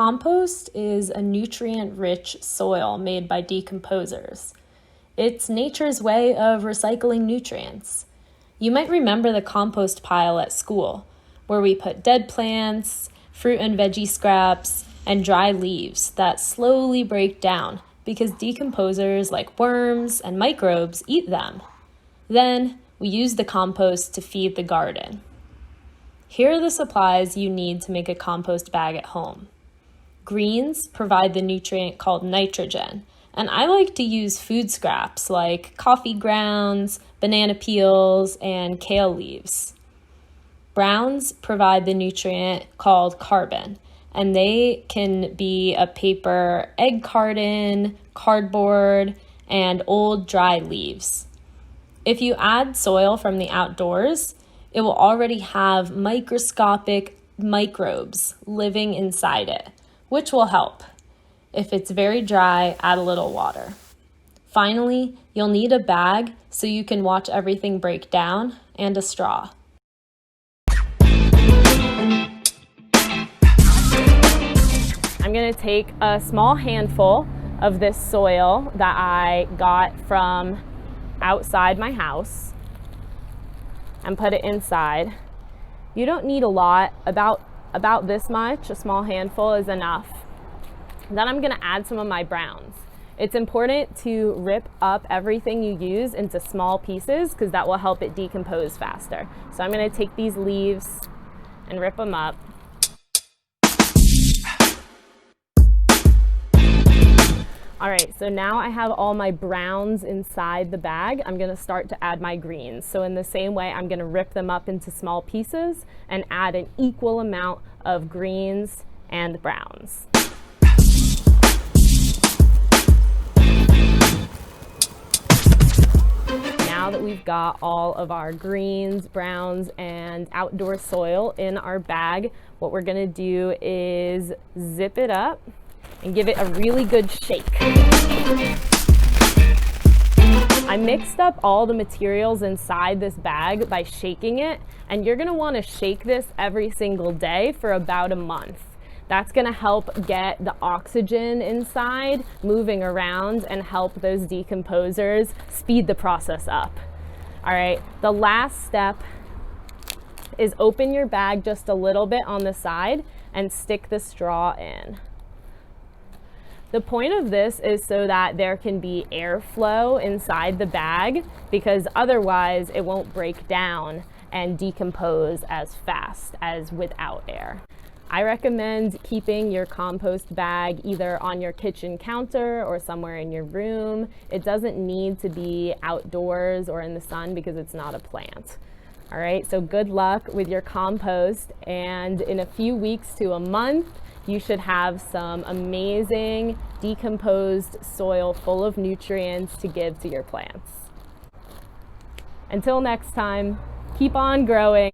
Compost is a nutrient-rich soil made by decomposers. It's nature's way of recycling nutrients. You might remember the compost pile at school, where we put dead plants, fruit and veggie scraps, and dry leaves that slowly break down because decomposers like worms and microbes eat them. Then we use the compost to feed the garden. Here are the supplies you need to make a compost bag at home. Greens provide the nutrient called nitrogen, and I like to use food scraps like coffee grounds, banana peels, and kale leaves. Browns provide the nutrient called carbon, and they can be a paper egg carton, cardboard, and old dry leaves. If you add soil from the outdoors, it will already have microscopic microbes living inside it, which will help. If it's very dry, add a little water. Finally, you'll need a bag so you can watch everything break down and a straw. I'm going to take a small handful of this soil that I got from outside my house and put it inside. You don't need a lot, about this much, a small handful is enough. Then I'm going to add some of my browns. It's important to rip up everything you use into small pieces because that will help it decompose faster. So I'm going to take these leaves and rip them up. All right, so now I have all my browns inside the bag. I'm gonna start to add my greens. So in the same way, I'm gonna rip them up into small pieces and add an equal amount of greens and browns. Now that we've got all of our greens, browns, and outdoor soil in our bag, what we're gonna do is zip it up and give it a really good shake. I mixed up all the materials inside this bag by shaking it, and you're gonna wanna shake this every single day for about a month. That's gonna help get the oxygen inside moving around and help those decomposers speed the process up. All right, the last step is open your bag just a little bit on the side and stick the straw in. The point of this is so that there can be airflow inside the bag because otherwise it won't break down and decompose as fast as without air. I recommend keeping your compost bag either on your kitchen counter or somewhere in your room. It doesn't need to be outdoors or in the sun because it's not a plant. All right, so good luck with your compost, and in a few weeks to a month, you should have some amazing decomposed soil full of nutrients to give to your plants. Until next time, keep on growing.